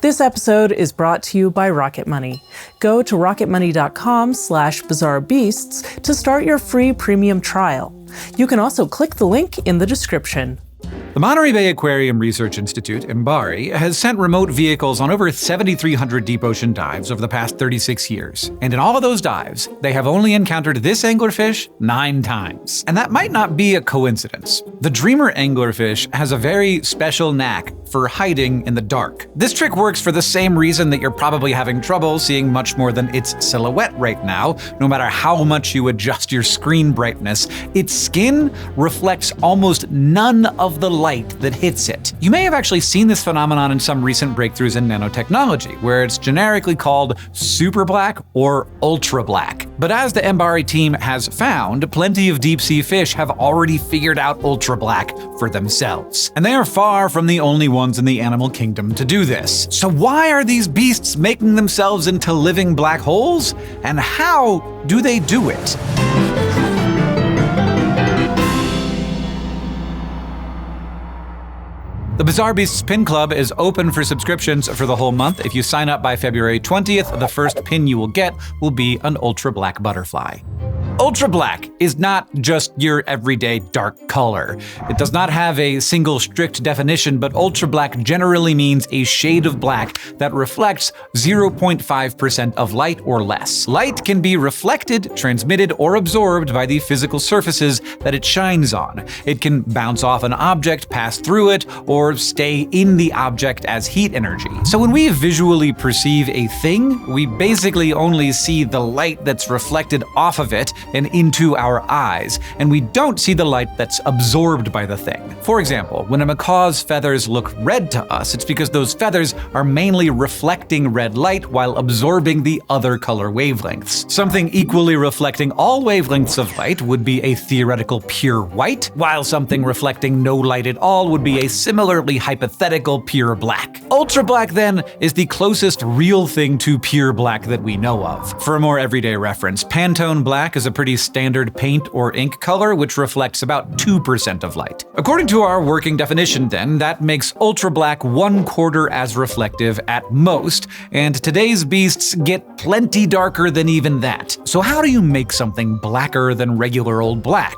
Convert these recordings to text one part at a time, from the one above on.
This episode is brought to you by Rocket Money. Go to rocketmoney.com/bizarrebeasts to start your free premium trial. You can also click the link in the description. The Monterey Bay Aquarium Research Institute, MBARI, has sent remote vehicles on over 7,300 deep ocean dives over the past 36 years. And in all of those dives, they have only encountered this anglerfish 9 times. And that might not be a coincidence. The dreamer anglerfish has a very special knack for hiding in the dark. This trick works for the same reason that you're probably having trouble seeing much more than its silhouette right now, no matter how much you adjust your screen brightness. Its skin reflects almost none of the light that hits it. You may have actually seen this phenomenon in some recent breakthroughs in nanotechnology, where it's generically called super black or ultra black. But as the MBARI team has found, plenty of deep sea fish have already figured out ultra black for themselves. And they are far from the only ones in the animal kingdom to do this. So why are these beasts making themselves into living black holes? And how do they do it? The Bizarre Beasts Pin Club is open for subscriptions for the whole month. If you sign up by February 20th, the first pin you will get will be an ultra black butterfly. Ultra black is not just your everyday dark color. It does not have a single strict definition, but ultra black generally means a shade of black that reflects 0.5% of light or less. Light can be reflected, transmitted, or absorbed by the physical surfaces that it shines on. It can bounce off an object, pass through it, or stay in the object as heat energy. So when we visually perceive a thing, we basically only see the light that's reflected off of it and into our eyes, and we don't see the light that's absorbed by the thing. For example, when a macaw's feathers look red to us, it's because those feathers are mainly reflecting red light while absorbing the other color wavelengths. Something equally reflecting all wavelengths of light would be a theoretical pure white, while something reflecting no light at all would be a similarly hypothetical pure black. Ultra black, then, is the closest real thing to pure black that we know of. For a more everyday reference, Pantone black is a pretty standard paint or ink color which reflects about 2% of light. According to our working definition, then, that makes ultra black 1/4 as reflective at most, and today's beasts get plenty darker than even that. So how do you make something blacker than regular old black?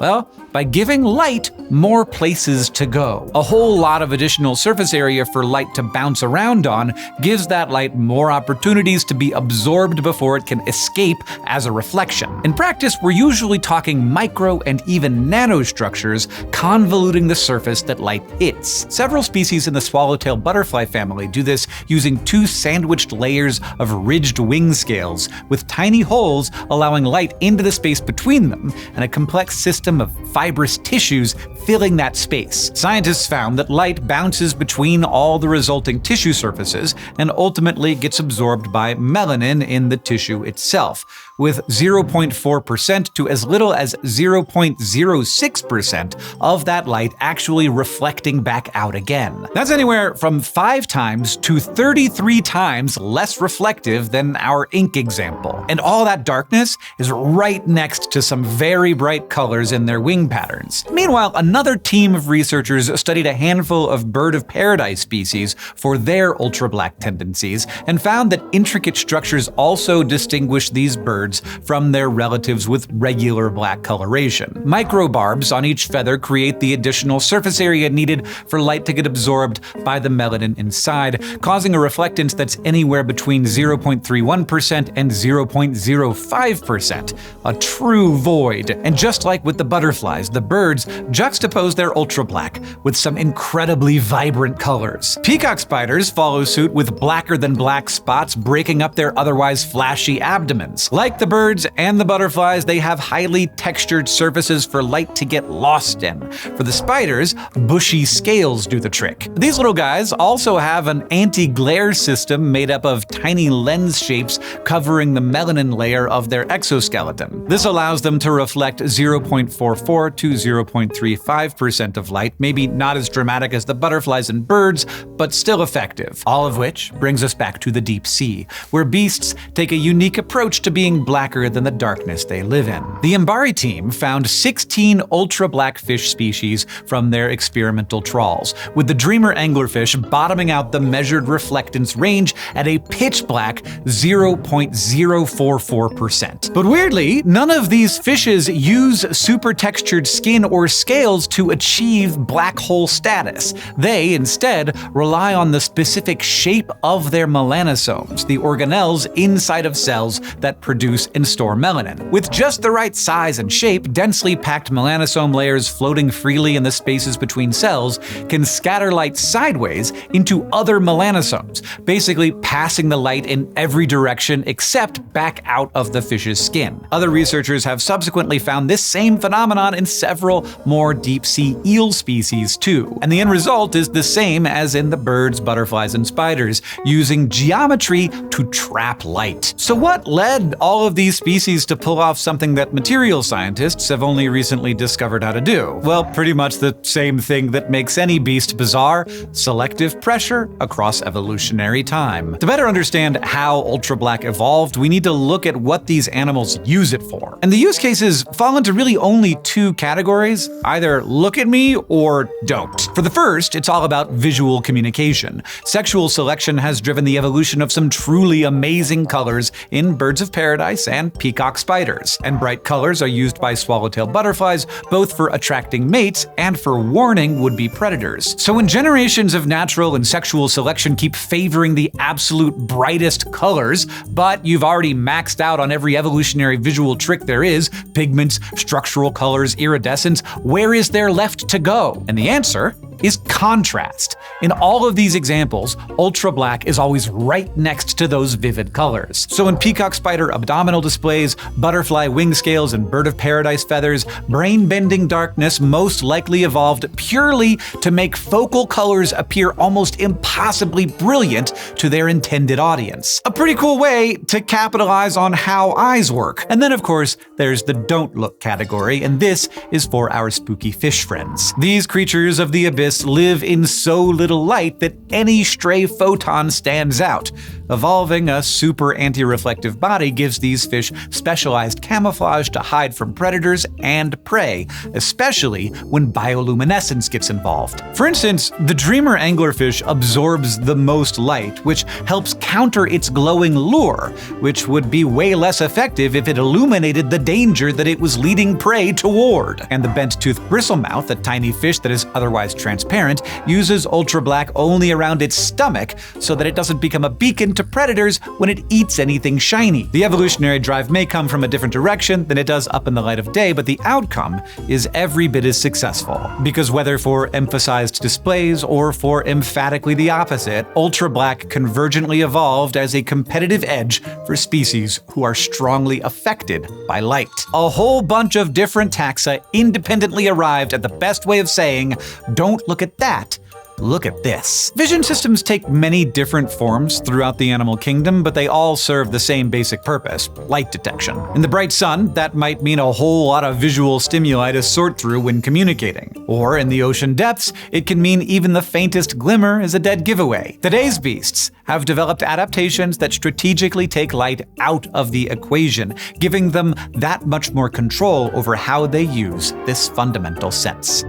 Well, by giving light more places to go. A whole lot of additional surface area for light to bounce around on gives that light more opportunities to be absorbed before it can escape as a reflection. In practice, we're usually talking micro and even nanostructures convoluting the surface that light hits. Several species in the swallowtail butterfly family do this using 2 sandwiched layers of ridged wing scales, with tiny holes allowing light into the space between them, and a complex system of fibrous tissues filling that space. Scientists found that light bounces between all the resulting tissue surfaces and ultimately gets absorbed by melanin in the tissue itself, with 0.4% to as little as 0.06% of that light actually reflecting back out again. That's anywhere from 5 times to 33 times less reflective than our ink example. And all that darkness is right next to some very bright colors in their wing patterns. Meanwhile, another team of researchers studied a handful of bird of paradise species for their ultra-black tendencies and found that intricate structures also distinguish these birds from their relatives with regular black coloration. Microbarbs on each feather create the additional surface area needed for light to get absorbed by the melanin inside, causing a reflectance that's anywhere between 0.31% and 0.05%, a true void. And just like with the butterflies, the birds juxtapose their ultra-black with some incredibly vibrant colors. Peacock spiders follow suit with blacker than black spots breaking up their otherwise flashy abdomens. Like the birds and the butterflies, they have highly textured surfaces for light to get lost in. For the spiders, bushy scales do the trick. These little guys also have an anti-glare system made up of tiny lens shapes covering the melanin layer of their exoskeleton. This allows them to reflect 0.44 0.34 to 0.35% of light, maybe not as dramatic as the butterflies and birds, but still effective. All of which brings us back to the deep sea, where beasts take a unique approach to being blacker than the darkness they live in. The Mbari team found 16 ultra-black fish species from their experimental trawls, with the dreamer anglerfish bottoming out the measured reflectance range at a pitch-black 0.044%. But weirdly, none of these fishes use super-textured skin or scales to achieve black hole status. They, instead, rely on the specific shape of their melanosomes, the organelles inside of cells that produce and store melanin. With just the right size and shape, densely packed melanosome layers floating freely in the spaces between cells can scatter light sideways into other melanosomes, basically passing the light in every direction except back out of the fish's skin. Other researchers have subsequently found this same phenomenon in several more deep-sea eel species too, and the end result is the same as in the birds, butterflies, and spiders, using geometry to trap light. So what led all of these species to pull off something that material scientists have only recently discovered how to do? Well, pretty much the same thing that makes any beast bizarre: selective pressure across evolutionary time. To better understand how ultra-black evolved, we need to look at what these animals use it for. And the use cases fall into really only two categories: either look at me or don't. For the first, it's all about visual communication. Sexual selection has driven the evolution of some truly amazing colors in birds of paradise and peacock spiders. And bright colors are used by swallowtail butterflies both for attracting mates and for warning would-be predators. So when generations of natural and sexual selection keep favoring the absolute brightest colors, but you've already maxed out on every evolutionary visual trick there is — pigments, structural colors, iridescence — where is there left to go? And the answer is contrast. In all of these examples, ultra-black is always right next to those vivid colors. So in peacock spider abdominal displays, butterfly wing scales, and bird of paradise feathers, brain-bending darkness most likely evolved purely to make focal colors appear almost impossibly brilliant to their intended audience. A pretty cool way to capitalize on how eyes work. And then, of course, there's the don't look category, and this is for our spooky fish friends. These creatures of the abyss live in so little light that any stray photon stands out. Evolving a super anti-reflective body gives these fish specialized camouflage to hide from predators and prey, especially when bioluminescence gets involved. For instance, the dreamer anglerfish absorbs the most light, which helps counter its glowing lure, which would be way less effective if it illuminated the danger that it was leading prey toward. And the bent-toothed bristlemouth, a tiny fish that is otherwise transparent, uses ultra-black only around its stomach so that it doesn't become a beacon to predators when it eats anything shiny. The evolutionary drive may come from a different direction than it does up in the light of day, but the outcome is every bit as successful. Because whether for emphasized displays or for emphatically the opposite, ultra-black convergently evolved as a competitive edge for species who are strongly affected by light. A whole bunch of different taxa independently arrived at the best way of saying, don't look at that, look at this. Vision systems take many different forms throughout the animal kingdom, but they all serve the same basic purpose: light detection. In the bright sun, that might mean a whole lot of visual stimuli to sort through when communicating. Or in the ocean depths, it can mean even the faintest glimmer is a dead giveaway. Today's beasts have developed adaptations that strategically take light out of the equation, giving them that much more control over how they use this fundamental sense.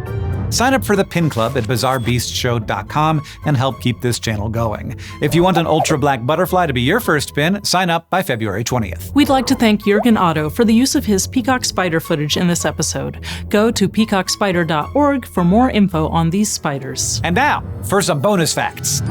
Sign up for the Pin Club at bizarrebeastshow.com and help keep this channel going. If you want an ultra-black butterfly to be your first pin, sign up by February 20th. We'd like to thank Jürgen Otto for the use of his peacock spider footage in this episode. Go to peacockspider.org for more info on these spiders. And now, for some bonus facts.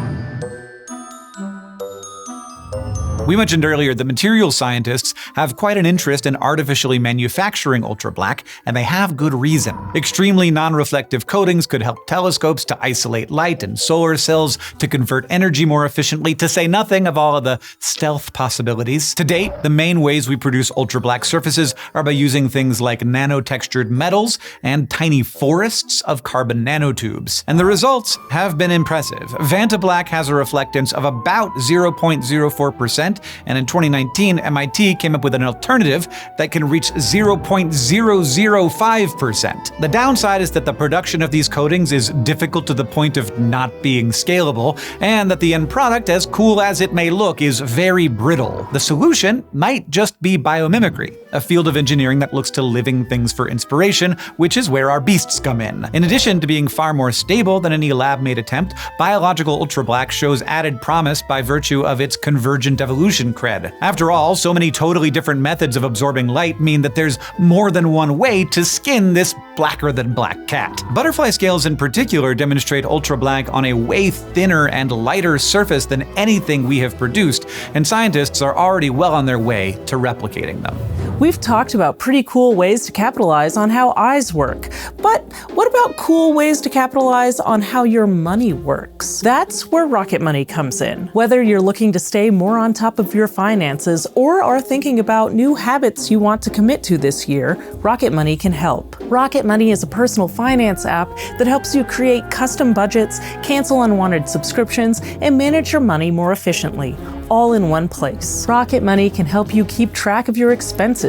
We mentioned earlier that material scientists have quite an interest in artificially manufacturing ultra-black, and they have good reason. Extremely non-reflective coatings could help telescopes to isolate light and solar cells to convert energy more efficiently, to say nothing of all of the stealth possibilities. To date, the main ways we produce ultra-black surfaces are by using things like nanotextured metals and tiny forests of carbon nanotubes. And the results have been impressive. Vantablack has a reflectance of about 0.04%, 5%, and in 2019, MIT came up with an alternative that can reach 0.005%. The downside is that the production of these coatings is difficult to the point of not being scalable, and that the end product, as cool as it may look, is very brittle. The solution might just be biomimicry, a field of engineering that looks to living things for inspiration, which is where our beasts come in. In addition to being far more stable than any lab-made attempt, biological ultra black shows added promise by virtue of its convergent evolution cred. After all, so many totally different methods of absorbing light mean that there's more than one way to skin this blacker-than-black cat. Butterfly scales in particular demonstrate ultra black on a way thinner and lighter surface than anything we have produced, and scientists are already well on their way to replicating them. We've talked about pretty cool ways to capitalize on how eyes work, but what about cool ways to capitalize on how your money works? That's where Rocket Money comes in. Whether you're looking to stay more on top of your finances or are thinking about new habits you want to commit to this year, Rocket Money can help. Rocket Money is a personal finance app that helps you create custom budgets, cancel unwanted subscriptions, and manage your money more efficiently, all in one place. Rocket Money can help you keep track of your expenses.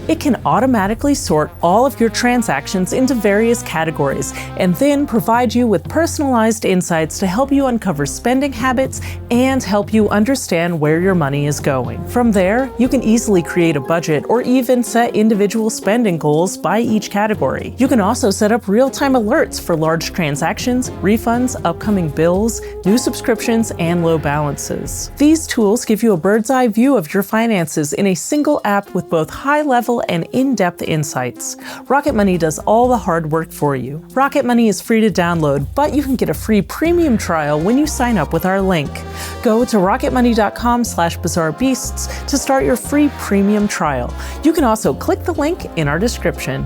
It can automatically sort all of your transactions into various categories and then provide you with personalized insights to help you uncover spending habits and help you understand where your money is going. From there, you can easily create a budget or even set individual spending goals by each category. You can also set up real-time alerts for large transactions, refunds, upcoming bills, new subscriptions, and low balances. These tools give you a bird's-eye view of your finances in a single app with both high-level and in-depth insights. Rocket Money does all the hard work for you. Rocket Money is free to download, but you can get a free premium trial when you sign up with our link. Go to rocketmoney.com/bizarrebeasts to start your free premium trial. You can also click the link in our description.